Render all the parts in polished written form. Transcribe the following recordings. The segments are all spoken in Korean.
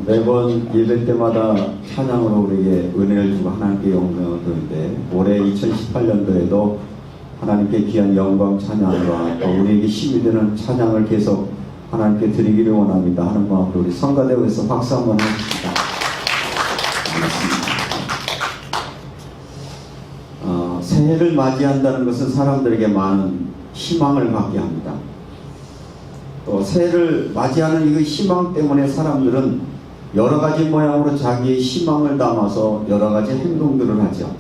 매번 예배 때마다 찬양으로 우리에게 은혜를 주고 하나님께 영광을 드리는데 올해 2018년도에도 하나님께 귀한 영광 찬양과 또 우리에게 힘이 되는 찬양을 계속 하나님께 드리기를 원합니다 하는 마음으로 우리 성가대에서 박수 한번 하십시다. 새해를 맞이한다는 것은 사람들에게 많은 희망을 갖게 합니다. 또 새해를 맞이하는 이 희망 때문에 사람들은 여러 가지 모양으로 자기의 희망을 담아서 여러 가지 행동들을 하죠.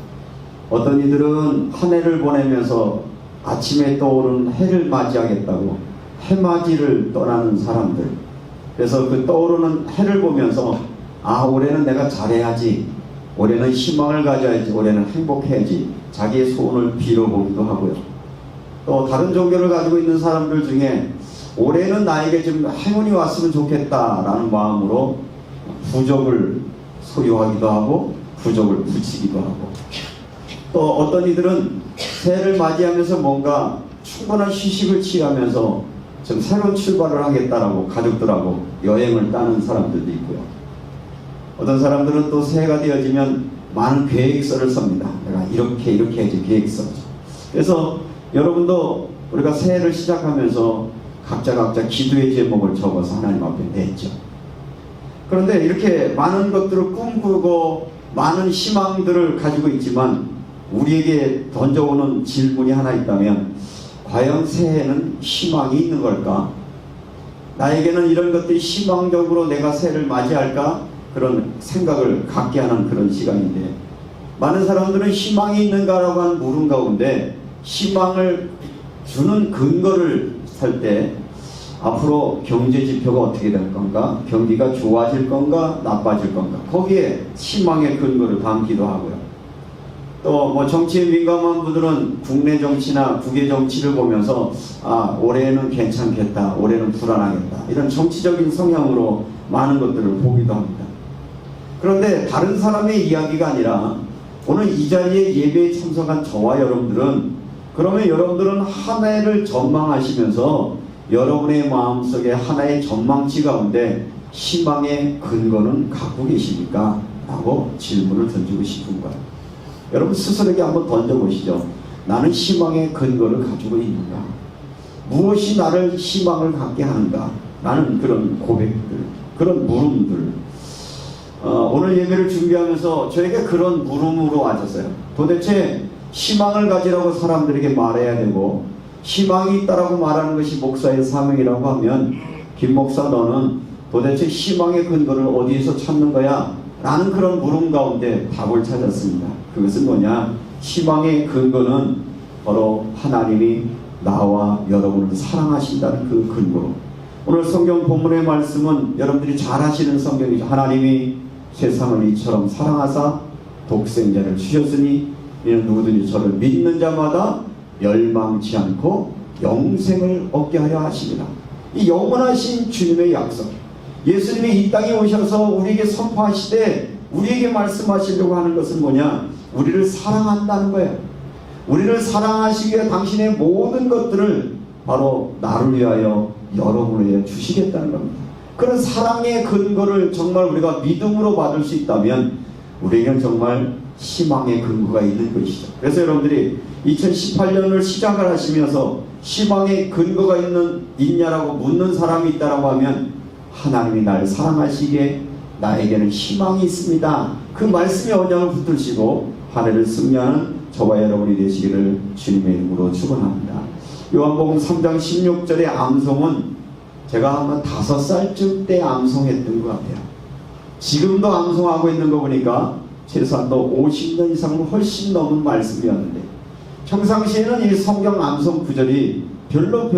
어떤 이들은 한 해를 보내면서 아침에 떠오르는 해를 맞이하겠다고 해맞이를 떠나는 사람들. 그래서 그 떠오르는 해를 보면서 올해는 내가 잘해야지, 올해는 희망을 가져야지, 올해는 행복해야지 자기의 소원을 빌어보기도 하고요. 또 다른 종교를 가지고 있는 사람들 중에 올해는 나에게 좀 행운이 왔으면 좋겠다라는 마음으로 부적을 소유하기도 하고 부적을 붙이기도 하고, 또 어떤 이들은 새해를 맞이하면서 뭔가 충분한 휴식을 취하면서 좀 새로운 출발을 하겠다라고 가족들하고 여행을 따는 사람들도 있고요. 어떤 사람들은 또 새해가 되어지면 많은 계획서를 씁니다. 내가 이렇게 해야지 계획서죠. 그래서 여러분도 우리가 새해를 시작하면서 각자 기도의 제목을 적어서 하나님 앞에 냈죠. 그런데 이렇게 많은 것들을 꿈꾸고 많은 희망들을 가지고 있지만 우리에게 던져오는 질문이 하나 있다면, 과연 새해는 희망이 있는 걸까? 나에게는 이런 것들이 희망적으로 내가 새해를 맞이할까? 그런 생각을 갖게 하는 그런 시간인데, 많은 사람들은 희망이 있는가라고 하는 물음 가운데 희망을 주는 근거를 살 때 앞으로 경제 지표가 어떻게 될 건가? 경기가 좋아질 건가? 나빠질 건가? 거기에 희망의 근거를 담기도 하고요. 또 뭐 정치에 민감한 분들은 국내 정치나 국외 정치를 보면서 올해는 괜찮겠다, 올해는 불안하겠다, 이런 정치적인 성향으로 많은 것들을 보기도 합니다. 그런데 다른 사람의 이야기가 아니라 오늘 이 자리에 예배에 참석한 저와 여러분들은, 그러면 여러분들은 한 해를 전망하시면서 여러분의 마음속에 하나의 전망치 가운데 희망의 근거는 갖고 계십니까? 라고 질문을 던지고 싶은 거예요. 여러분 스스로에게 한번 던져보시죠. 나는 희망의 근거를 가지고 있는가? 무엇이 나를 희망을 갖게 하는가? 나는 그런 고백들, 그런 물음들. 오늘 예배를 준비하면서 저에게 그런 물음으로 와졌어요. 도대체 희망을 가지라고 사람들에게 말해야 되고, 희망이 있다라고 말하는 것이 목사의 사명이라고 하면, 김 목사 너는 도대체 희망의 근거를 어디에서 찾는 거야? 라는 그런 물음 가운데 답을 찾았습니다. 그것은 뭐냐? 희망의 근거는 바로 하나님이 나와 여러분을 사랑하신다는 그 근거로. 오늘 성경 본문의 말씀은 여러분들이 잘 아시는 성경이죠. 하나님이 세상을 이처럼 사랑하사 독생자를 주셨으니 이는 누구든지 저를 믿는 자마다 멸망치 않고 영생을 얻게 하려 하십니다. 이 영원하신 주님의 약속, 예수님이 이 땅에 오셔서 우리에게 선포하시되 우리에게 말씀하시려고 하는 것은 뭐냐? 우리를 사랑한다는 거예요. 우리를 사랑하시기 위해 당신의 모든 것들을 바로 나를 위하여 여러분을 위해 주시겠다는 겁니다. 그런 사랑의 근거를 정말 우리가 믿음으로 받을 수 있다면 우리에게는 정말 희망의 근거가 있는 것이죠. 그래서 여러분들이 2018년을 시작을 하시면서 희망의 근거가 있냐라고 묻는 사람이 있다라고 하면, 하나님이 나를 사랑하시기에 나에게는 희망이 있습니다. 그 말씀의 언약을 붙드시고 한 해를 승리하는 저와 여러분이 되시기를 주님의 이름으로 축원합니다. 요한복음 3장 16절의 암송은 제가 아마 5살쯤 때 암송했던 것 같아요. 지금도 암송하고 있는 거 보니까 최소한 또 50년 이상은 훨씬 넘은 말씀이었는데, 평상시에는 이 성경 암송 구절이 별로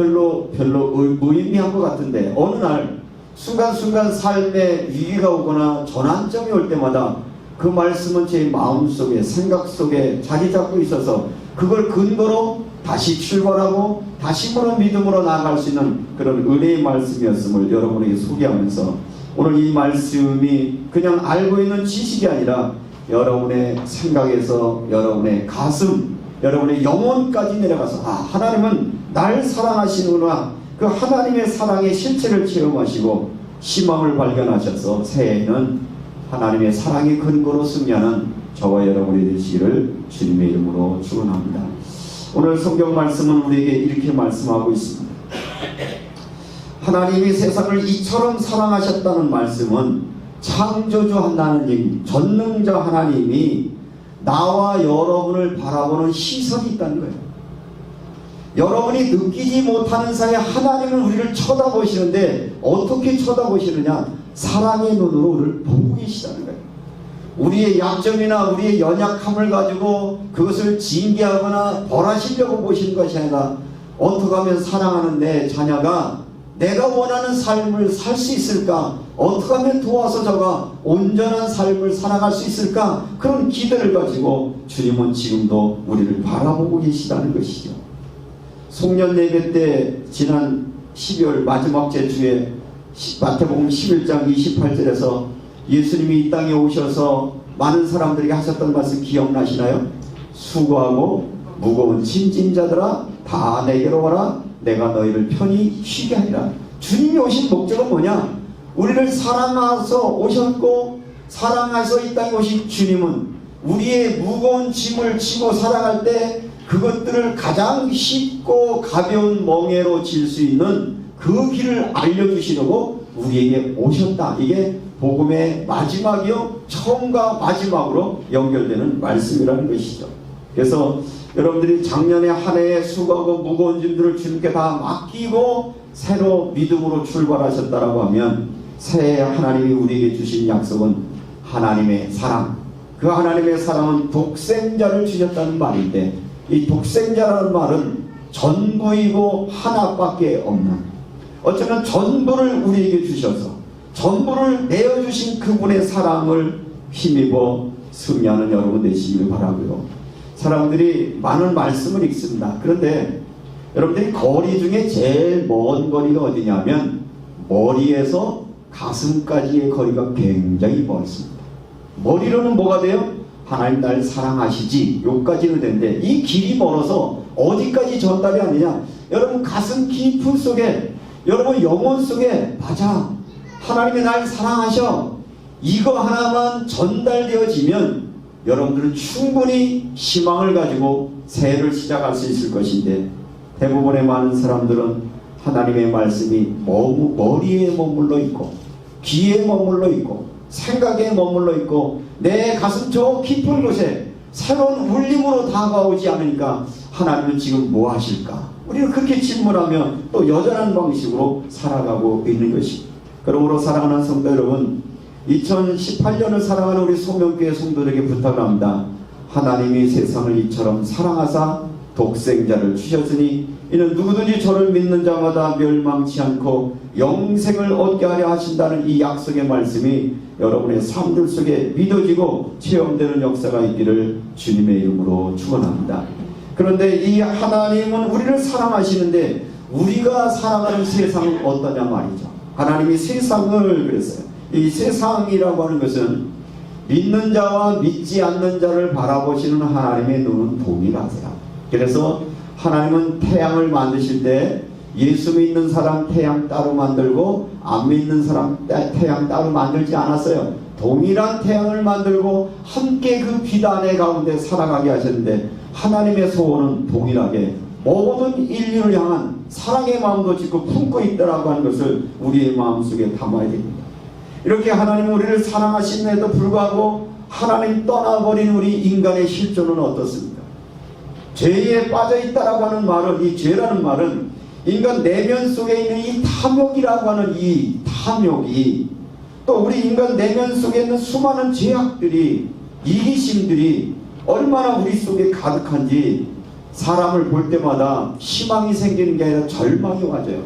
무의미한 것 같은데, 어느 날 순간순간 삶에 위기가 오거나 전환점이 올 때마다 그 말씀은 제 마음속에, 생각 속에 자리 잡고 있어서 그걸 근거로 다시 출발하고 다시 믿음으로 나아갈 수 있는 그런 은혜의 말씀이었음을 여러분에게 소개하면서, 오늘 이 말씀이 그냥 알고 있는 지식이 아니라 여러분의 생각에서 여러분의 가슴, 여러분의 영혼까지 내려가서 하나님은 날 사랑하시는구나, 그 하나님의 사랑의 실체를 체험하시고 희망을 발견하셔서 새해에는 하나님의 사랑의 근거로 승리하는 저와 여러분이 되시기를 주님의 이름으로 축원합니다. 오늘 성경 말씀은 우리에게 이렇게 말씀하고 있습니다. 하나님이 세상을 이처럼 사랑하셨다는 말씀은 창조주 한다는 얘기, 전능자 하나님이 나와 여러분을 바라보는 시선이 있다는 거예요. 여러분이 느끼지 못하는 사이에 하나님은 우리를 쳐다보시는데 어떻게 쳐다보시느냐? 사랑의 눈으로 우리를 보고 계시다는 거예요. 우리의 약점이나 우리의 연약함을 가지고 그것을 징계하거나 벌하시려고 보시는 것이 아니라 어떻게 하면 사랑하는 내 자녀가 내가 원하는 삶을 살 수 있을까? 어떻게 하면 도와서 저가 온전한 삶을 살아갈 수 있을까? 그런 기대를 가지고 주님은 지금도 우리를 바라보고 계시다는 것이죠. 송년 예배 때 지난 12월 마지막 주에 마태복음 11장 28절에서 예수님이 이 땅에 오셔서 많은 사람들에게 하셨던 말씀 기억나시나요? 수고하고 무거운 짐진 자들아 다 내게로 와라, 내가 너희를 편히 쉬게 하리라. 주님이 오신 목적은 뭐냐? 우리를 사랑하셔서 오셨고, 사랑해서 이 땅에 오신 주님은 우리의 무거운 짐을 지고 살아갈 때 그것들을 가장 쉽고 가벼운 멍에로 질 수 있는 그 길을 알려주시려고 우리에게 오셨다. 이게 복음의 마지막이요, 처음과 마지막으로 연결되는 말씀이라는 것이죠. 그래서 여러분들이 작년에 한 해에 수고하고 무거운 짐들을 주님께 다 맡기고 새로 믿음으로 출발하셨다라고 하면 새해 하나님이 우리에게 주신 약속은 하나님의 사랑, 그 하나님의 사랑은 독생자를 주셨다는 말인데, 이 독생자라는 말은 전부이고 하나밖에 없는, 어쩌면 전부를 우리에게 주셔서 전부를 내어주신 그분의 사랑을 힘입어 승리하는 여러분 되시길 바라고요. 사람들이 많은 말씀을 읽습니다. 그런데 여러분들이 거리 중에 제일 먼 거리가 어디냐면 머리에서 가슴까지의 거리가 굉장히 멀습니다. 머리로는 뭐가 돼요? 하나님 날 사랑하시지, 여기까지는 되는데 이 길이 멀어서 어디까지 전달이 안 되냐? 여러분 가슴 깊은 속에, 여러분 영혼 속에, 맞아, 하나님이 날 사랑하셔, 이거 하나만 전달되어지면 여러분들은 충분히 희망을 가지고 새해를 시작할 수 있을 것인데, 대부분의 많은 사람들은 하나님의 말씀이 머리에 머물러 있고 귀에 머물러 있고 생각에 머물러 있고 내 가슴 저 깊은 곳에 새로운 울림으로 다가오지 않으니까 하나님은 지금 뭐 하실까? 우리는 그렇게 질문하며 또 여전한 방식으로 살아가고 있는 것입니다. 그러므로 사랑하는 성도 여러분, 2018년을 살아가는 우리 소명교회 성도들에게 부탁을 합니다. 하나님이 세상을 이처럼 사랑하사 독생자를 주셨으니 이는 누구든지 저를 믿는 자마다 멸망치 않고 영생을 얻게 하려 하신다는 이 약속의 말씀이 여러분의 삶들 속에 믿어지고 체험되는 역사가 있기를 주님의 이름으로 축원합니다. 그런데 이 하나님은 우리를 사랑하시는데 우리가 살아가는 세상은 어떠냐 말이죠. 하나님이 세상을 그랬어요. 이 세상이라고 하는 것은 믿는 자와 믿지 않는 자를 바라보시는 하나님의 눈은 동일하세요. 그래서 하나님은 태양을 만드실 때 예수 믿는 사람 태양 따로 만들고 안 믿는 사람 태양 따로 만들지 않았어요. 동일한 태양을 만들고 함께 그 비단의 가운데 살아가게 하셨는데, 하나님의 소원은 동일하게 모든 인류를 향한 사랑의 마음도 짓고 품고 있다라고 하는 것을 우리의 마음속에 담아야 됩니다. 이렇게 하나님은 우리를 사랑하심에도 불구하고 하나님 떠나버린 우리 인간의 실존은 어떻습니까? 죄에 빠져있다라고 하는 말은, 이 죄라는 말은 인간 내면 속에 있는 이 탐욕이라고 하는 이 탐욕이, 또 우리 인간 내면 속에 있는 수많은 죄악들이, 이기심들이 얼마나 우리 속에 가득한지 사람을 볼 때마다 희망이 생기는 게 아니라 절망이 와져요.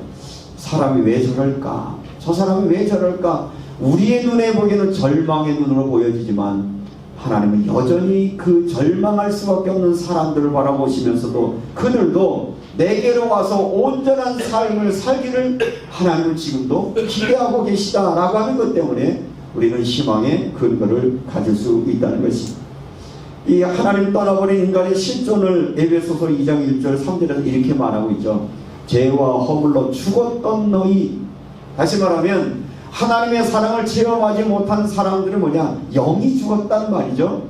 사람이 왜 저럴까? 저 사람이 왜 저럴까? 우리의 눈에 보기에는 절망의 눈으로 보여지지만 하나님은 여전히 그 절망할 수밖에 없는 사람들을 바라보시면서도 그들도 내게로 와서 온전한 삶을 살기를 하나님은 지금도 기대하고 계시다라고 하는 것 때문에 우리는 희망의 근거를 가질 수 있다는 것입니다. 이 하나님 떠나버린 인간의 실존을 에베소서 2장 1절 3절에서 이렇게 말하고 있죠. 죄와 허물로 죽었던 너희, 다시 말하면 하나님의 사랑을 체험하지 못한 사람들은 뭐냐? 영이 죽었다는 말이죠.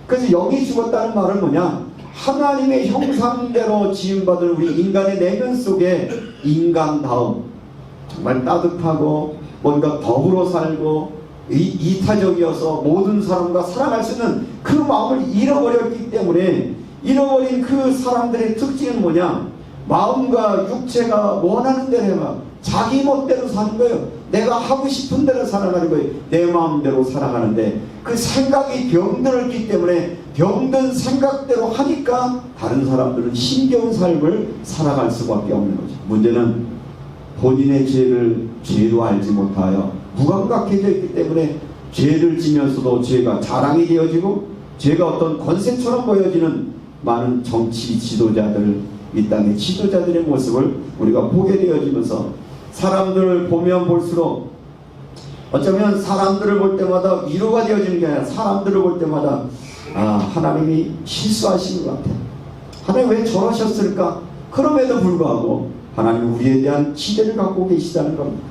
그래서 영이 죽었다는 말은 뭐냐? 하나님의 형상대로 지음받은 우리 인간의 내면 속에 인간다움, 정말 따뜻하고 뭔가 더불어 살고 이타적이어서 모든 사람과 사랑할 수 있는 그 마음을 잃어버렸기 때문에, 잃어버린 그 사람들의 특징은 뭐냐? 마음과 육체가 원하는 대로 해봐. 자기 멋대로 사는 거예요. 내가 하고 싶은 대로 살아가는 거예요. 내 마음대로 살아가는데 그 생각이 병들었기 때문에 병든 생각대로 하니까 다른 사람들은 힘겨운 삶을 살아갈 수밖에 없는 거죠. 문제는 본인의 죄를 죄로 알지 못하여 무감각해져 있기 때문에 죄를 지면서도 죄가 자랑이 되어지고 죄가 어떤 권세처럼 보여지는 많은 정치 지도자들, 이 땅의 지도자들의 모습을 우리가 보게 되어지면서 사람들을 보면 볼수록 어쩌면 사람들을 볼 때마다 위로가 되어지는 게 아니라 사람들을 볼 때마다 하나님이 실수하신 것 같아요. 하나님 왜 저러셨을까? 그럼에도 불구하고 하나님 우리에 대한 기대를 갖고 계시다는 겁니다.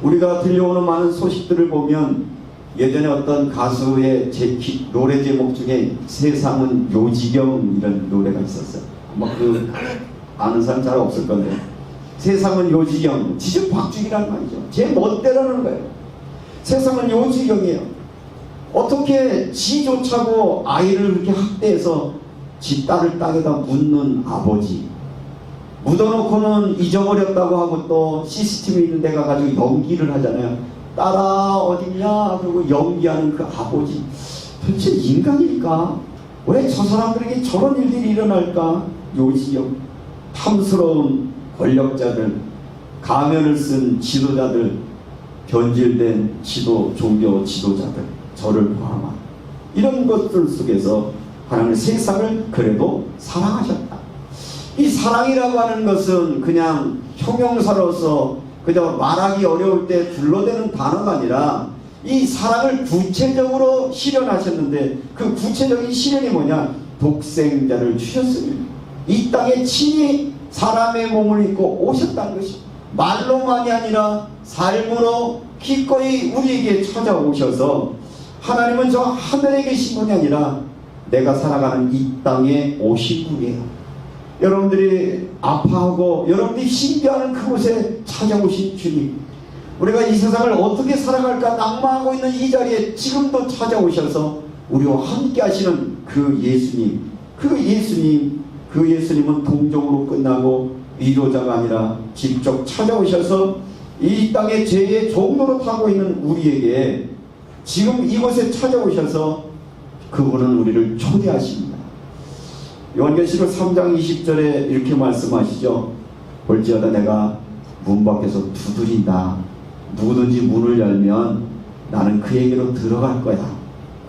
우리가 들려오는 많은 소식들을 보면 예전에 어떤 가수의 노래 제목 중에 세상은 요지경 이런 노래가 있었어요. 아마 아는 사람 잘 없을 건데, 세상은 요지경, 지죽박죽이라는 말이죠. 제 멋대로는 거예요. 세상은 요지경이에요. 어떻게 지조차고 아이를 그렇게 학대해서 지 딸을 땅에다 묻는 아버지, 묻어놓고는 잊어버렸다고 하고 또 CCTV 있는 데 가가지고 연기를 하잖아요. 딸아 어딨냐 그리고 연기하는 그 아버지, 도대체 인간일까? 왜 저 사람들에게 저런 일들이 일어날까? 요지경, 탐스러운 권력자들, 가면을 쓴 지도자들, 변질된 종교 지도자들, 저를 포함한 이런 것들 속에서 하나님의 세상을 그래도 사랑하셨다. 이 사랑이라고 하는 것은 그냥 형용사로서 그저 말하기 어려울 때 둘러대는 단어가 아니라 이 사랑을 구체적으로 실현하셨는데, 그 구체적인 실현이 뭐냐? 독생자를 주셨습니다. 이 땅에 친히 사람의 몸을 입고 오셨다는 것이 말로만이 아니라 삶으로 기꺼이 우리에게 찾아오셔서, 하나님은 저 하늘에 계신 분이 아니라 내가 살아가는 이 땅에 오신 분이에요. 여러분들이 아파하고 여러분들이 힘겨워하는 그곳에 찾아오신 주님, 우리가 이 세상을 어떻게 살아갈까 낙마하고 있는 이 자리에 지금도 찾아오셔서 우리와 함께 하시는 그 예수님은 동정으로 끝나고 위로자가 아니라 직접 찾아오셔서 이 땅의 죄의 종로로 타고 있는 우리에게 지금 이곳에 찾아오셔서 그분은 우리를 초대하십니다. 요한계시록 3장 20절에 이렇게 말씀하시죠. 볼지어다 내가 문 밖에서 두드린다. 누구든지 문을 열면 나는 그에게로 들어갈 거야.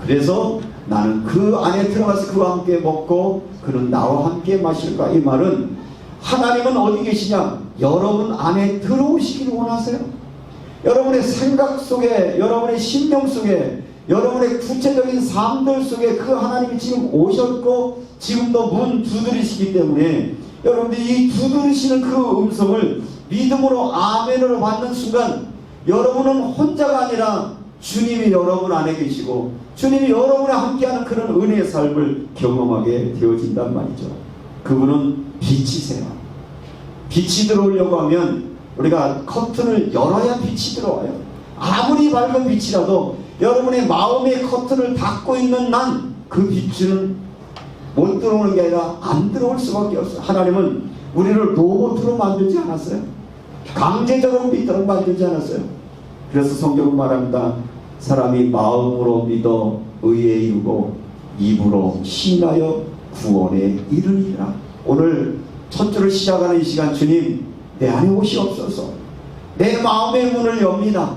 그래서 나는 그 안에 들어가서 그와 함께 먹고 그는 나와 함께 마실 거야. 이 말은 하나님은 어디 계시냐? 여러분 안에 들어오시기를 원하세요. 여러분의 생각 속에, 여러분의 심령 속에, 여러분의 구체적인 삶들 속에 그 하나님이 지금 오셨고 지금도 문 두드리시기 때문에 여러분들이 이 두드리시는 그 음성을 믿음으로 아멘으로 받는 순간 여러분은 혼자가 아니라 주님이 여러분 안에 계시고 주님이 여러분과 함께하는 그런 은혜의 삶을 경험하게 되어진단 말이죠. 그분은 빛이세요. 빛이 들어오려고 하면 우리가 커튼을 열어야 빛이 들어와요. 아무리 밝은 빛이라도 여러분의 마음의 커튼을 닫고 있는 난 그 빛은 못 들어오는 게 아니라 안 들어올 수밖에 없어요. 하나님은 우리를 로봇으로 만들지 않았어요. 강제적으로 믿도록 만들지 않았어요. 그래서 성경은 말합니다. 사람이 마음으로 믿어 의에 이르고 입으로 신하여 구원에 이르리라. 오늘 첫 주를 시작하는 이 시간, 주님 내 안에 오시옵소서. 내 마음의 문을 엽니다.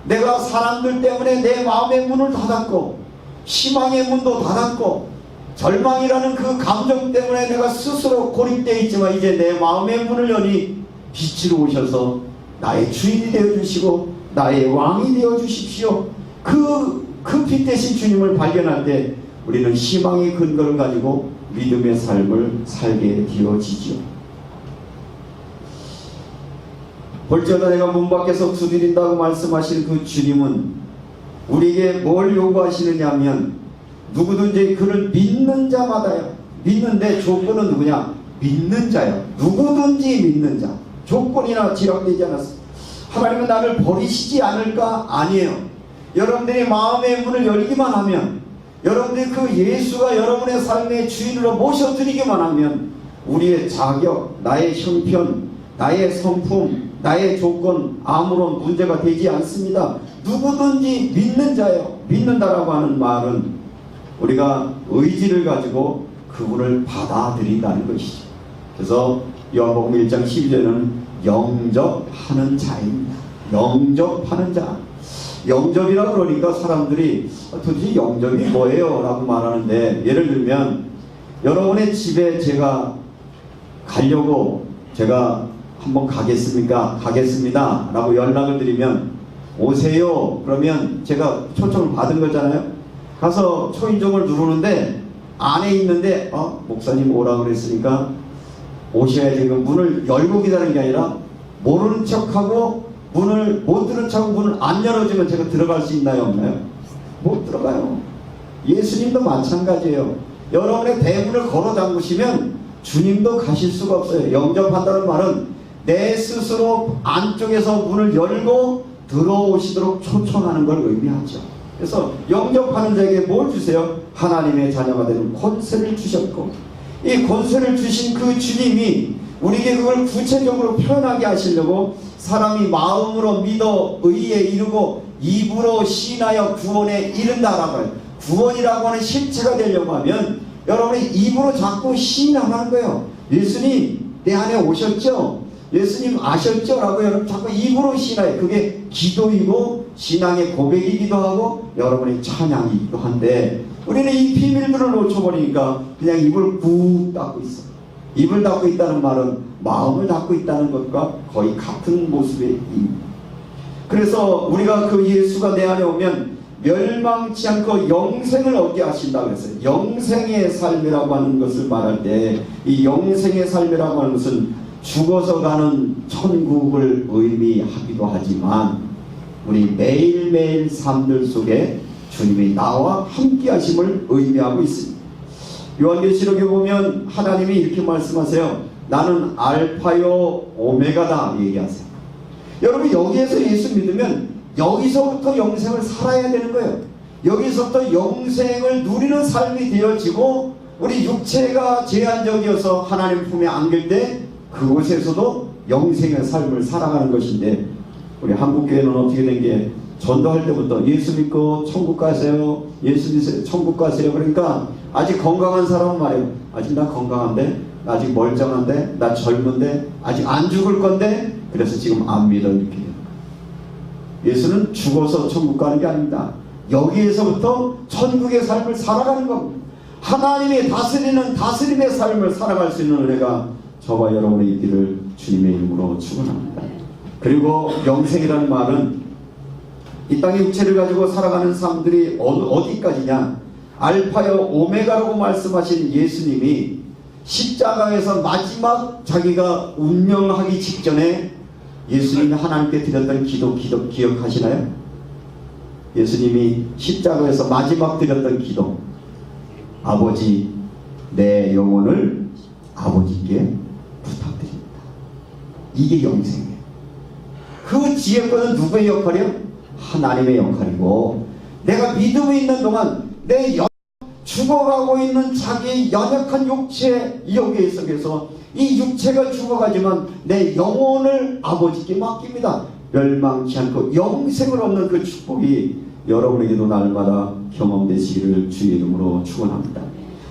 내가 사람들 때문에 내 마음의 문을 닫았고 희망의 문도 닫았고 절망이라는 그 감정 때문에 내가 스스로 고립되어 있지만 이제 내 마음의 문을 여니 빛으로 오셔서 나의 주인이 되어주시고 나의 왕이 되어주십시오. 그 빛 대신 주님을 발견할 때 우리는 희망의 근거를 가지고 믿음의 삶을 살게 되어지죠. 볼지어다 내가 문 밖에서 두드린다고 말씀하신 그 주님은 우리에게 뭘 요구하시느냐 하면 누구든지 그를 믿는 자마다요. 믿는데 조건은 누구냐? 믿는 자요. 누구든지 믿는 자. 조건이나 지적되지 않았습니다. 하나님은 나를 버리시지 않을까? 아니에요. 여러분들이 마음의 문을 열기만 하면, 여러분들이 그 예수가 여러분의 삶의 주인으로 모셔드리기만 하면 우리의 자격, 나의 형편, 나의 성품, 나의 조건 아무런 문제가 되지 않습니다. 누구든지 믿는 자예요. 믿는다라고 하는 말은 우리가 의지를 가지고 그분을 받아들인다는 것이죠. 그래서 요한복음 1장 12절에는 영접하는 자입니다. 영접하는 자. 영접이라 그러니까 사람들이 도대체 영접이 뭐예요? 라고 말하는데, 예를 들면 여러분의 집에 제가 가려고 제가 한번 가겠습니까? 가겠습니다 라고 연락을 드리면 오세요. 그러면 제가 초청을 받은 거잖아요. 가서 초인종을 누르는데 안에 있는데 목사님 오라 그랬으니까 오셔야지. 그 문을 열고 기다리는 게 아니라 모르는 척하고 문을 못 들은 척하고 문을 안 열어주면 제가 들어갈 수 있나요? 없나요? 못 들어가요. 예수님도 마찬가지예요. 여러분의 대문을 걸어 잠그시면 주님도 가실 수가 없어요. 영접한다는 말은 내 스스로 안쪽에서 문을 열고 들어오시도록 초청하는 걸 의미하죠. 그래서 영접하는 자에게 뭘 주세요? 하나님의 자녀가 되는 권세를 주셨고, 이 권세를 주신 그 주님이 우리에게 그걸 구체적으로 표현하게 하시려고 사람이 마음으로 믿어 의에 이르고 입으로 시인하여 구원에 이른다라고 해요. 구원이라고 하는 실체가 되려고 하면 여러분이 입으로 자꾸 시인하는 거예요. 예수님 내 안에 오셨죠? 예수님 아셨죠? 라고 여러분 자꾸 입으로 시인해요. 그게 기도이고 신앙의 고백이기도 하고 여러분의 찬양이기도 한데, 우리는 이 비밀들을 놓쳐버리니까 그냥 입을 꾹 닫고 있어. 입을 닫고 있다는 말은 마음을 닫고 있다는 것과 거의 같은 모습의 입. 그래서 우리가 그 예수가 내 안에 오면 멸망치 않고 영생을 얻게 하신다고 했어요. 영생의 삶이라고 하는 것을 말할 때 이 영생의 삶이라고 하는 것은 죽어서 가는 천국을 의미하기도 하지만 우리 매일매일 삶들 속에 주님이 나와 함께 하심을 의미하고 있습니다. 요한계시록에 보면 하나님이 이렇게 말씀하세요. 나는 알파요 오메가다 얘기하세요. 여러분 여기에서 예수 믿으면 여기서부터 영생을 살아야 되는 거예요. 여기서부터 영생을 누리는 삶이 되어지고, 우리 육체가 제한적이어서 하나님 품에 안길 때 그곳에서도 영생의 삶을 살아가는 것인데, 우리 한국교회는 어떻게 된 게 전도할 때부터 예수 믿고 천국 가세요. 예수 믿으세요. 천국 가세요. 그러니까 아직 건강한 사람은 말해요. 아직 나 건강한데, 나 아직 멀쩡한데, 나 젊은데, 아직 안 죽을 건데, 그래서 지금 안 믿어. 이렇게. 예수는 죽어서 천국 가는 게 아닙니다. 여기에서부터 천국의 삶을 살아가는 겁니다. 하나님이 다스리는 다스림의 삶을 살아갈 수 있는 은혜가 저와 여러분의 있기를 주님의 이름으로 축원합니다. 그리고 영생이라는 말은 이 땅의 육체를 가지고 살아가는 사람들이 어디까지냐? 알파요 오메가라고 말씀하신 예수님이 십자가에서 마지막 자기가 운명하기 직전에 예수님이 하나님께 드렸던 기도 기억하시나요? 예수님이 십자가에서 마지막 드렸던 기도, 아버지 내 영혼을 아버지께 부탁드립니다. 이게 영생이에요. 그 지혜권은 누구의 역할이에요? 하나님의 역할이고, 내가 믿음이 있는 동안 내 죽어가고 있는 자기 연약한 육체 여기에 속에서 이 육체가 죽어가지만 내 영혼을 아버지께 맡깁니다. 멸망치 않고 영생을 얻는 그 축복이 여러분에게도 날마다 경험되시기를 주의 이름으로 축원합니다.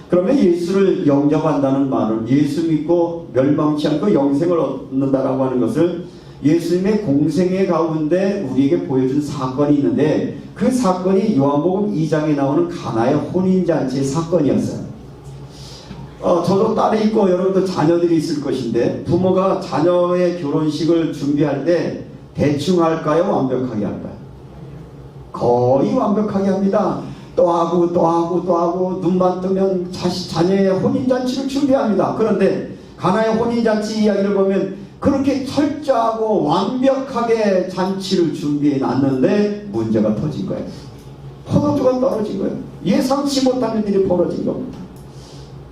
그러면 예수를 영접한다는 말은 예수 믿고 멸망치 않고 영생을 얻는다라고 하는 것을 예수님의 공생애 가운데 우리에게 보여준 사건이 있는데, 그 사건이 요한복음 2장에 나오는 가나의 혼인잔치의 사건이었어요. 저도 딸이 있고 여러분도 자녀들이 있을 것인데, 부모가 자녀의 결혼식을 준비할 때 대충 할까요? 완벽하게 할까요? 거의 완벽하게 합니다. 또 하고 눈만 뜨면 자녀의 혼인잔치를 준비합니다. 그런데 가나의 혼인잔치 이야기를 보면 그렇게 철저하고 완벽하게 잔치를 준비해 놨는데 문제가 터진 거예요. 포도주가 떨어진 거예요. 예상치 못한 일이 벌어진 겁니다.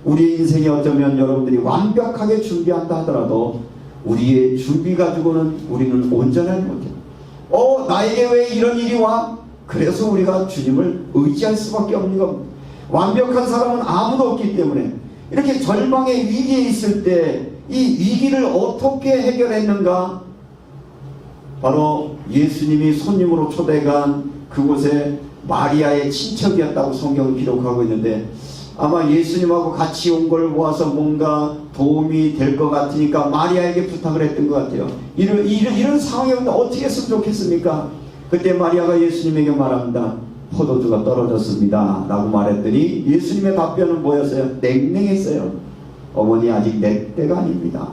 우리 인생에 어쩌면 여러분들이 완벽하게 준비한다 하더라도 우리의 준비 가지고는 우리는 온전하지 못해요. 나에게 왜 이런 일이 와? 그래서 우리가 주님을 의지할 수밖에 없는 겁니다. 완벽한 사람은 아무도 없기 때문에 이렇게 절망의 위기에 있을 때 이 위기를 어떻게 해결했는가? 바로 예수님이 손님으로 초대간 그곳에 마리아의 친척이었다고 성경을 기록하고 있는데, 아마 예수님하고 같이 온 걸 모아서 뭔가 도움이 될 것 같으니까 마리아에게 부탁을 했던 것 같아요. 이런 상황이 오면 어떻게 했으면 좋겠습니까? 그때 마리아가 예수님에게 말합니다. 포도주가 떨어졌습니다 라고 말했더니 예수님의 답변은 뭐였어요? 냉랭했어요. 어머니, 아직 내 때가 아닙니다.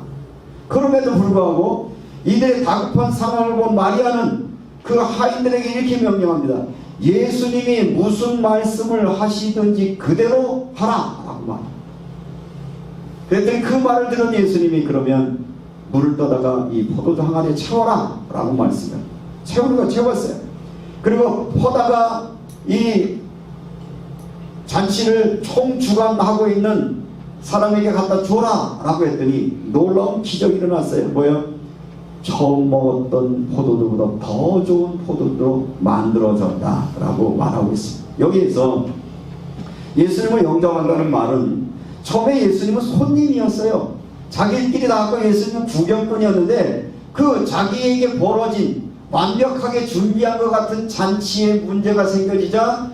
그럼에도 불구하고 이들의 다급한 상황을 본 마리아는 그 하인들에게 이렇게 명령합니다. 예수님이 무슨 말씀을 하시든지 그대로 하라 라고 말합니다. 그랬더니 그 말을 들은 예수님이 그러면 물을 떠다가 이 포도주 항아리에 채워라 라고 말씀을 채웠어요. 그리고 퍼다가 이 잔치를 총주관하고 있는 사람에게 갖다 줘라 라고 했더니 놀라운 기적이 일어났어요. 뭐요? 처음 먹었던 포도주보다 더 좋은 포도주로 만들어졌다 라고 말하고 있습니다. 여기에서 예수님을 영접한다는 말은 처음에 예수님은 손님이었어요. 자기들끼리 나왔고 예수님은 구경꾼이었는데 그 자기에게 벌어진 완벽하게 준비한 것 같은 잔치에 문제가 생겨지자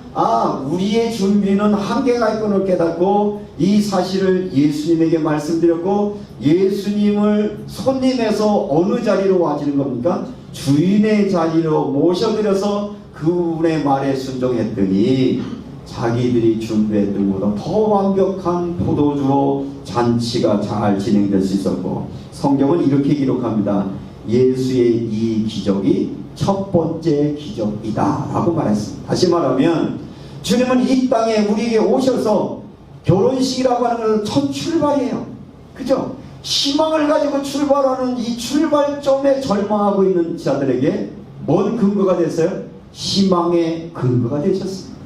우리의 준비는 한계가 있구나 깨닫고 이 사실을 예수님에게 말씀드렸고, 예수님을 손님에서 어느 자리로 와지는 겁니까? 주인의 자리로 모셔드려서 그분의 말에 순종했더니 자기들이 준비했던 것보다 더 완벽한 포도주로 잔치가 잘 진행될 수 있었고, 성경은 이렇게 기록합니다. 예수의 이 기적이 첫 번째 기적이다 라고 말했습니다. 다시 말하면 주님은 이 땅에 우리에게 오셔서 결혼식이라고 하는 것은 첫 출발이에요. 그죠? 희망을 가지고 출발하는 이 출발점에 절망하고 있는 자들에게 뭔 근거가 됐어요? 희망의 근거가 되셨습니다.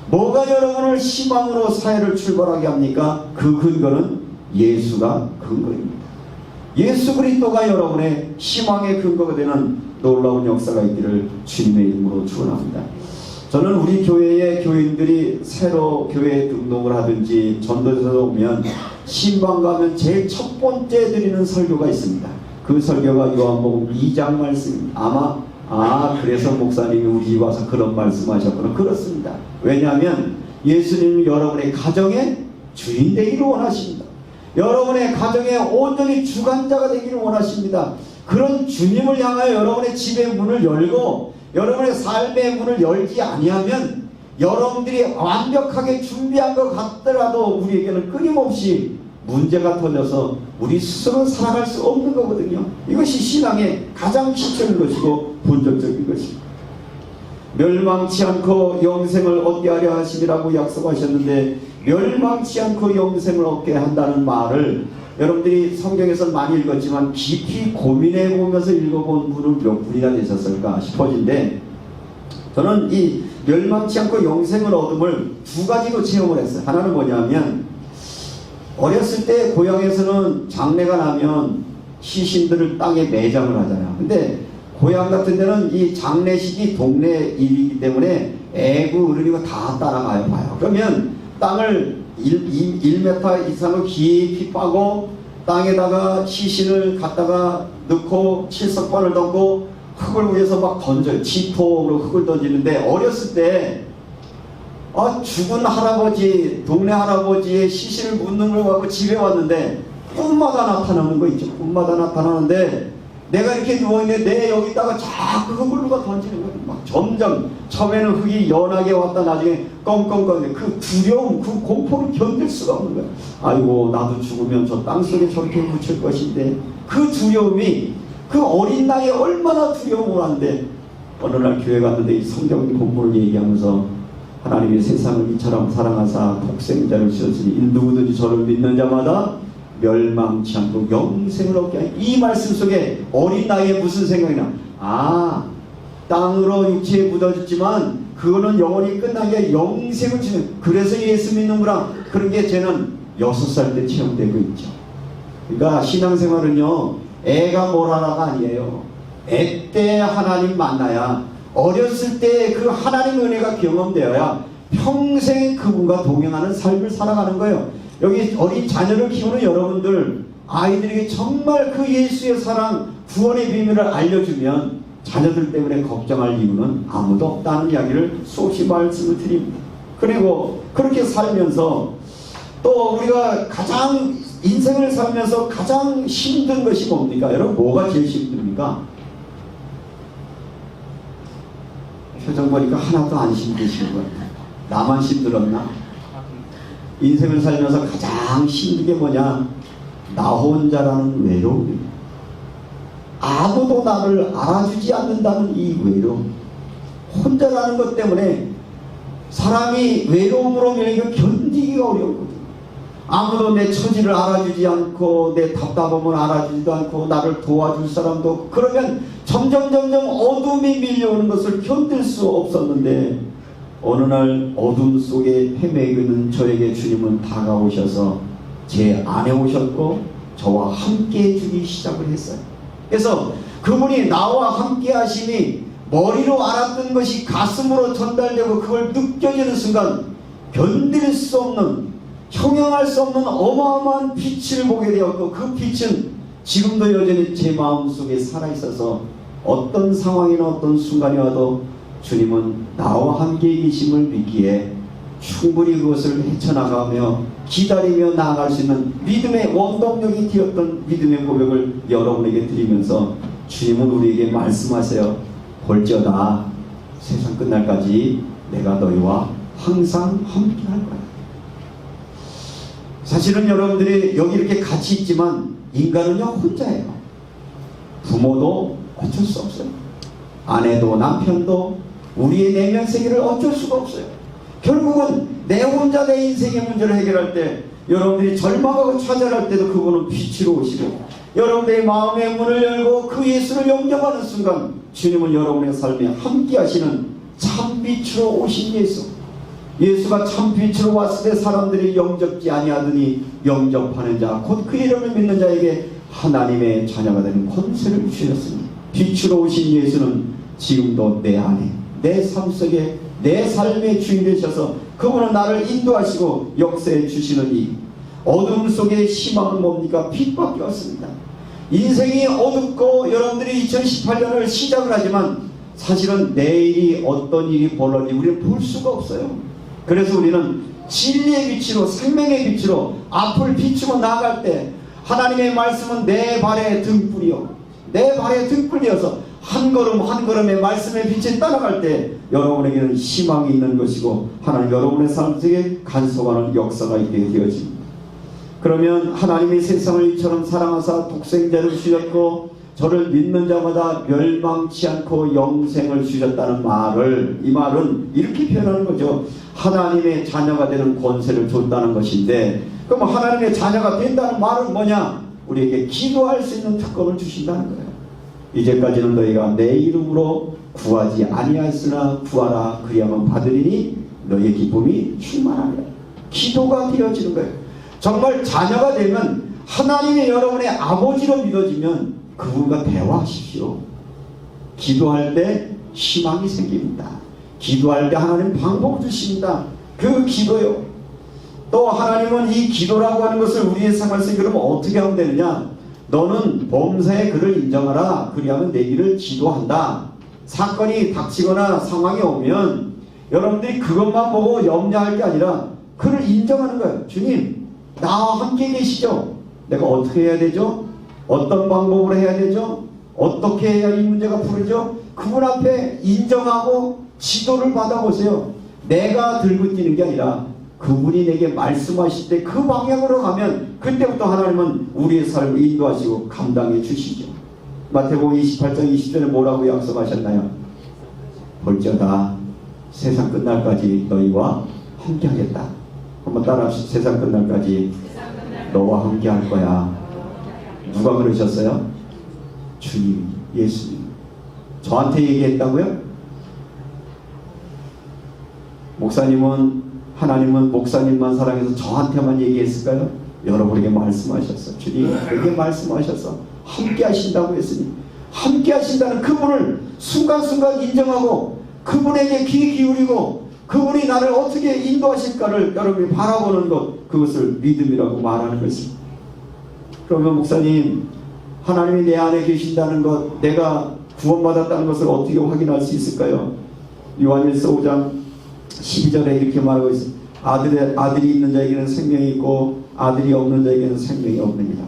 뭐가 여러분을 희망으로 사회를 출발하게 합니까? 그 근거는 예수가 근거입니다. 예수 그리스도가 여러분의 희망의 근거가 되는 놀라운 역사가 있기를 주님의 이름으로 축원합니다. 저는 우리 교회의 교인들이 새로 교회에 등록을 하든지 전도서에 오면 신방 가면 제일 첫 번째 드리는 설교가 있습니다. 그 설교가 요한복음 2장 말씀입니다. 그래서 목사님이 우리 집 와서 그런 말씀하셨구나. 그렇습니다. 왜냐하면 예수님은 여러분의 가정의 주인 되기를 원하십니다. 여러분의 가정에 온전히 주관자가 되기를 원하십니다. 그런 주님을 향하여 여러분의 집의 문을 열고 여러분의 삶의 문을 열지 아니하면 여러분들이 완벽하게 준비한 것 같더라도 우리에게는 끊임없이 문제가 터져서 우리 스스로 살아갈 수 없는 거거든요. 이것이 신앙의 가장 기초인 것이고 본질적인 것입니다. 멸망치 않고 영생을 얻게 하려 하시리라고 약속하셨는데, 멸망치 않고 영생을 얻게 한다는 말을 여러분들이 성경에서 많이 읽었지만 깊이 고민해 보면서 읽어본 분은 몇 분이나 되셨을까 싶어진데, 저는 이 멸망치 않고 영생을 얻음을 두 가지로 체험을 했어요. 하나는 뭐냐면, 어렸을 때 고향에서는 장례가 나면 시신들을 땅에 매장을 하잖아요. 근데 고향 같은 데는 이 장례식이 동네 일이기 때문에 애고 어른이고 다 따라가요. 봐요. 그러면 땅을 1m 이상을 깊이 파고 땅에다가 시신을 갖다가 넣고 칠석반을 넣고 흙을 위에서 막 던져요. 지포로 흙을 던지는데, 어렸을 때 죽은 할아버지, 동네 할아버지의 시신을 묻는 걸 갖고 집에 왔는데 꿈마다 나타나는 거 있죠. 꿈마다 나타나는데 내가 이렇게 누워있는데 내 여기다가 자꾸 흙을 누가 던지는 거예요. 막 점점 처음에는 흙이 연하게 왔다 나중에 껌껌껌, 그 두려움, 그 공포를 견딜 수가 없는 거예요. 아이고, 나도 죽으면 저 땅속에 저렇게 묻힐 것인데, 그 두려움이 그 어린 나이에 얼마나 두려움을 하는데, 어느 날 교회 갔는데 이 성경 본문을 얘기하면서 하나님이 세상을 이처럼 사랑하사 독생자를 주셨으니 누구든지 저를 믿는 자마다 멸망치 않고 영생을 얻게 하니. 이 말씀 속에 어린 나이에 무슨 생각이 나? 아, 땅으로 육체에 묻어졌지만 그거는 영원히 끝난 게 영생을 주는. 그래서 예수 믿는구나. 그런 게 저는 6살 때 체험되고 있죠. 그러니까 신앙생활은요, 애가 뭘 하나가 아니에요. 애 때 하나님 만나야, 어렸을 때 그 하나님의 은혜가 경험되어야 평생 그분과 동행하는 삶을 살아가는 거예요. 여기 어린 자녀를 키우는 여러분들, 아이들에게 정말 그 예수의 사랑, 구원의 비밀을 알려주면 자녀들 때문에 걱정할 이유는 아무도 없다는 이야기를 수없이 말씀을 드립니다. 그리고 그렇게 살면서 또 우리가 가장 인생을 살면서 가장 힘든 것이 뭡니까? 여러분, 뭐가 제일 힘듭니까? 표정 보니까 하나도 안 힘드신 것 같아요. 나만 힘들었나? 인생을 살면서 가장 힘든 게 뭐냐? 나 혼자라는 외로움입니다. 아무도 나를 알아주지 않는다는 이 외로움. 혼자라는 것 때문에 사람이 외로움으로 인해 견디기가 어렵거든요. 아무도 내 처지를 알아주지 않고 내 답답함을 알아주지도 않고 나를 도와줄 사람도 없고, 그러면 점점 어둠이 밀려오는 것을 견딜 수 없었는데, 어느 날 어둠 속에 헤매고 있는 저에게 주님은 다가오셔서 제 안에 오셨고 저와 함께 해주기 시작을 했어요. 그래서 그분이 나와 함께 하심이 머리로 알았던 것이 가슴으로 전달되고 그걸 느껴지는 순간 견딜 수 없는, 형용할 수 없는 어마어마한 빛을 보게 되었고, 그 빛은 지금도 여전히 제 마음속에 살아있어서 어떤 상황이나 어떤 순간이 와도 주님은 나와 함께 계심을 믿기에 충분히 그것을 헤쳐나가며 기다리며 나아갈 수 있는 믿음의 원동력이 되었던 믿음의 고백을 여러분에게 드리면서, 주님은 우리에게 말씀하세요. 볼지어다 세상 끝날까지 내가 너희와 항상 함께 할 거야. 사실은 여러분들이 여기 이렇게 같이 있지만 인간은요, 혼자예요. 부모도 어쩔 수 없어요. 아내도 남편도 우리의 내면 세계를 어쩔 수가 없어요. 결국은 내 혼자 내 인생의 문제를 해결할 때, 여러분들이 절망하고 좌절할 때도 그분은 빛으로 오시고, 여러분들의 마음의 문을 열고 그 예수를 영접하는 순간 주님은 여러분의 삶에 함께 하시는 참빛으로 오신 예수. 예수가 참빛으로 왔을 때 사람들이 영접지 아니하더니 영접하는 자, 곧 그 이름을 믿는 자에게 하나님의 자녀가 되는 권세를 주셨습니다. 빛으로 오신 예수는 지금도 내 안에, 내 삶 속에, 내 삶의 주인 되셔서 그분은 나를 인도하시고 역사해 주시는 이 어둠 속의 희망은 뭡니까? 빛밖에 없습니다. 인생이 어둡고 여러분들이 2018년을 시작을 하지만 사실은 내일이 어떤 일이 벌어질지 우리는 볼 수가 없어요. 그래서 우리는 진리의 빛으로, 생명의 빛으로 앞을 비추고 나아갈 때, 하나님의 말씀은 내 발의 등불이요, 내 발의 등불이어서 한 걸음 한 걸음의 말씀의 빛에 따라갈 때 여러분에게는 희망이 있는 것이고, 하나님 여러분의 삶 속에 간섭하는 역사가 있게 되어집니다. 그러면 하나님이 세상을 이처럼 사랑하사 독생자를 주셨고 저를 믿는 자마다 멸망치 않고 영생을 주셨다는 말을, 이 말은 이렇게 표현하는 거죠. 하나님의 자녀가 되는 권세를 줬다는 것인데, 그럼 하나님의 자녀가 된다는 말은 뭐냐? 우리에게 기도할 수 있는 특권을 주신다는 거예요. 이제까지는 너희가 내 이름으로 구하지 아니하였으나 구하라 그리하면 받으리니 너희의 기쁨이 충만하리라. 기도가 되어지는 거예요. 정말 자녀가 되면 하나님의 여러분의 아버지로 믿어지면 그분과 대화하십시오. 기도할 때 희망이 생깁니다. 기도할 때 하나님 방법을 주십니다. 그 기도요. 또 하나님은 이 기도라고 하는 것을 우리의 생활 속에 그러면 어떻게 하면 되느냐? 너는 범사에 그를 인정하라 그리하면 내 길을 지도한다. 사건이 닥치거나 상황이 오면 여러분들이 그것만 보고 염려할 게 아니라 그를 인정하는 거예요. 주님, 나와 함께 계시죠? 내가 어떻게 해야 되죠? 어떤 방법으로 해야 되죠? 어떻게 해야 이 문제가 풀리죠? 그분 앞에 인정하고 지도를 받아보세요. 내가 들고 뛰는 게 아니라 그분이 내게 말씀하실 때 그 방향으로 가면 그때부터 하나님은 우리의 삶을 인도하시고 감당해 주시죠. 마태복음 28장 20절에 뭐라고 약속하셨나요? 볼지어다 세상 끝날까지 너희와 함께 하겠다. 한번 따라합시다. 세상 끝날까지 너와 함께 할 거야. 누가 그러셨어요? 주님, 예수님. 저한테 얘기했다고요? 목사님은, 하나님은 목사님만 사랑해서 저한테만 얘기했을까요? 여러분에게 말씀하셨어. 주님에게 말씀하셔서 함께 하신다고 했으니, 함께 하신다는 그분을 순간순간 인정하고 그분에게 귀 기울이고 그분이 나를 어떻게 인도하실까를 여러분이 바라보는 것, 그것을 믿음이라고 말하는 것입니다. 그러면 목사님, 하나님이 내 안에 계신다는 것, 내가 구원받았다는 것을 어떻게 확인할 수 있을까요? 요한일서 5장 12절에 이렇게 말하고 있습니다. 아들이 있는 자에게는 생명이 있고 아들이 없는 자에게는 생명이 없느니라.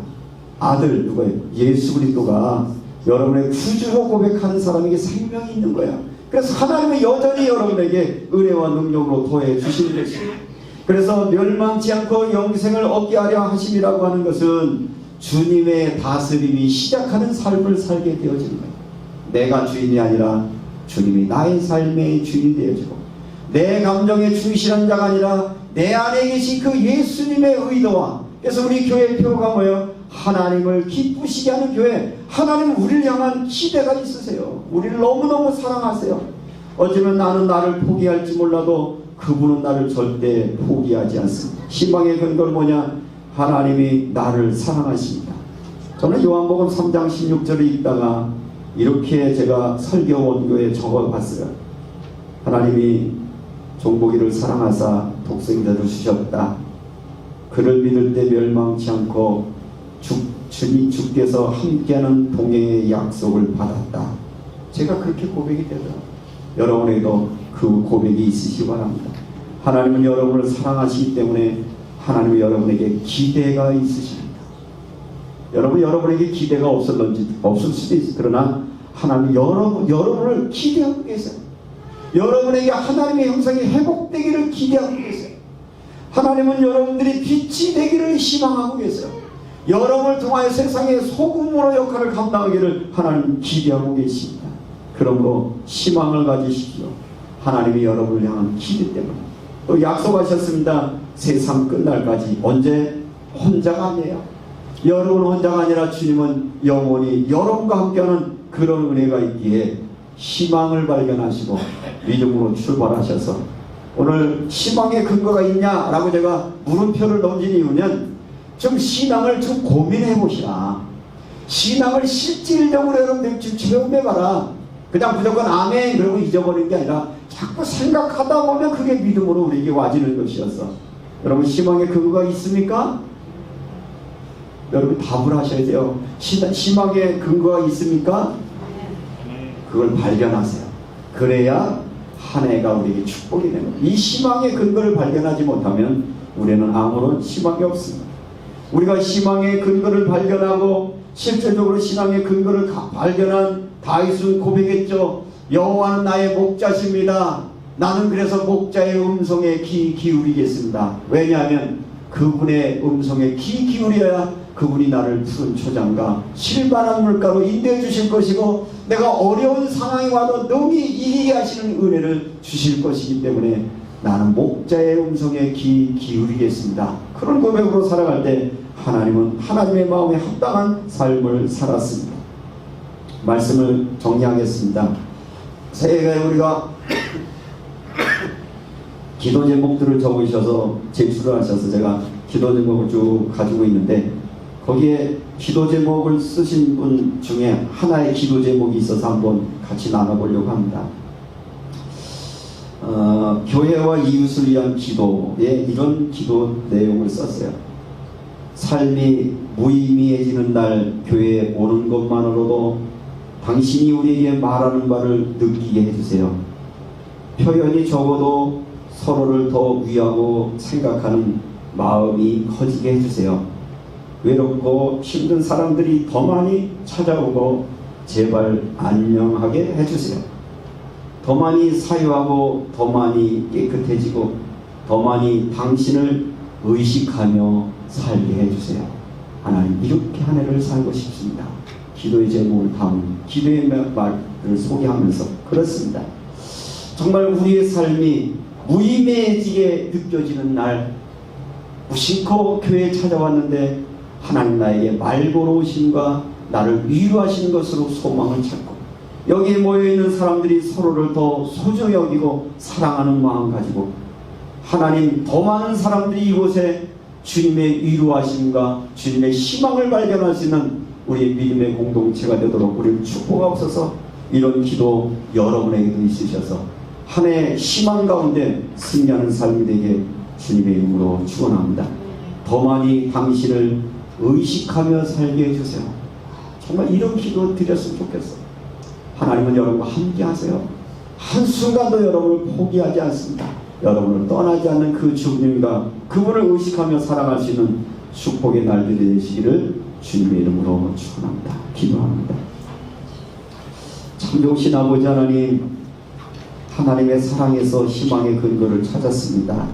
아들, 누가요? 예수 그리스도가 여러분의 구주로 고백하는 사람에게 생명이 있는 거야. 그래서 하나님은 여전히 여러분에게 은혜와 능력으로 더해 주시는 것입니다. 그래서 멸망치 않고 영생을 얻게 하려 하심이라고 하는 것은 주님의 다스림이 시작하는 삶을 살게 되어지는 거예요. 내가 주인이 아니라 주님이 나의 삶의 주인이 되어지고, 내 감정에 충실한 자가 아니라 내 안에 계신 그 예수님의 의도와, 그래서 우리 교회 표가 뭐예요? 하나님을 기쁘시게 하는 교회. 하나님은 우리를 향한 기대가 있으세요. 우리를 너무너무 사랑하세요. 어쩌면 나는 나를 포기할지 몰라도 그분은 나를 절대 포기하지 않습니다. 희망의 근거는 뭐냐? 하나님이 나를 사랑하십니다. 저는 요한복음 3장 16절을 읽다가 이렇게 제가 설교 원고에 적어봤어요. 하나님이 종보기를 사랑하사 독생자를 주셨다. 그를 믿을 때 멸망치 않고 주께서 함께하는 동행의 약속을 받았다. 제가 그렇게 고백이 되더라고요. 여러분에게도 그 고백이 있으시기 바랍니다. 하나님은 여러분을 사랑하시기 때문에 하나님은 여러분에게 기대가 있으십니다. 여러분에게 기대가 없을 수도 있어요. 그러나 하나님은 여러분을 기대하고 계세요. 여러분에게 하나님의 형상이 회복되기를 기대하고 계세요. 하나님은 여러분들이 빛이 되기를 희망하고 계세요. 여러분을 통하여 세상의 소금으로 역할을 감당하기를 하나님 기대하고 계십니다. 그러므로 희망을 가지십시오. 하나님이 여러분을 향한 기대 때문에. 또 약속하셨습니다. 세상 끝날까지. 언제? 혼자가 아니에요. 여러분 혼자가 아니라 주님은 영원히 여러분과 함께하는 그런 은혜가 있기에 희망을 발견하시고 믿음으로 출발하셔서, 오늘 희망의 근거가 있냐라고 제가 물음표를 던진 이유는 좀 신앙을 좀 고민해 보시라. 신앙을 실질적으로 여러분들 좀 체험해봐라. 그냥 무조건 아멘 그러고 잊어버리는 게 아니라 자꾸 생각하다 보면 그게 믿음으로 우리에게 와지는 것이었어. 여러분, 희망의 근거가 있습니까? 여러분 답을 하셔야 돼요. 희망의 근거가 있습니까? 그걸 발견하세요. 그래야 한 해가 우리에게 축복이 되는 거예요. 이 희망의 근거를 발견하지 못하면 우리는 아무런 희망이 없습니다. 우리가 희망의 근거를 발견하고 실제적으로 신앙의 근거를 발견한 다윗은 고백했죠. 여호와는 나의 목자십니다. 나는 그래서 목자의 음성에 귀 기울이겠습니다. 왜냐하면 그분의 음성에 귀 기울여야 그분이 나를 푸른 초장과 실만한 물가로 인도해 주실 것이고, 내가 어려운 상황이 와도 능히 이기게 하시는 은혜를 주실 것이기 때문에 나는 목자의 음성에 귀 기울이겠습니다. 그런 고백으로 살아갈 때 하나님은 하나님의 마음에 합당한 삶을 살았습니다. 말씀을 정리하겠습니다. 새해에 우리가 기도 제목들을 적으셔서 제출을 하셔서 제가 기도 제목을 쭉 가지고 있는데, 거기에 기도 제목을 쓰신 분 중에 하나의 기도 제목이 있어서 한번 같이 나눠보려고 합니다. 교회와 이웃을 위한 기도에 이런 기도 내용을 썼어요. 삶이 무의미해지는 날 교회에 오는 것만으로도 당신이 우리에게 말하는 바를 느끼게 해주세요. 표현이 적어도 서로를 더 위하고 생각하는 마음이 커지게 해주세요. 외롭고 힘든 사람들이 더 많이 찾아오고 제발 안녕하게 해주세요. 더 많이 사유하고 더 많이 깨끗해지고 더 많이 당신을 의식하며 살게 해주세요. 하나님, 이렇게 한 해를 살고 싶습니다. 기도의 제목을 담은 기도의 말을 소개하면서 그렇습니다. 정말 우리의 삶이 무의미해지게 느껴지는 날, 무심코 교회에 찾아왔는데 하나님 나에게 말고로우심과 나를 위로하시는 것으로 소망을 찾고, 여기에 모여있는 사람들이 서로를 더 소중히 여기고 사랑하는 마음 가지고 하나님 더 많은 사람들이 이곳에 주님의 위로하심과 주님의 희망을 발견할 수 있는 우리의 믿음의 공동체가 되도록 우리를 축복하옵소서. 이런 기도 여러분에게도 있으셔서 한 해 희망 가운데 승리하는 삶이 되게 주님의 이름으로 축원합니다. 더 많이 당신을 의식하며 살게 해주세요. 정말 이런 기도 드렸으면 좋겠어. 하나님은 여러분과 함께 하세요. 한순간도 여러분을 포기하지 않습니다. 여러분을 떠나지 않는 그 주님과 그분을 의식하며 살아갈 수 있는 축복의 날들이 되시기를 주님의 이름으로 축원합니다. 기도합니다. 참 좋으신 아버지 하나님, 하나님의 사랑에서 희망의 근거를 찾았습니다.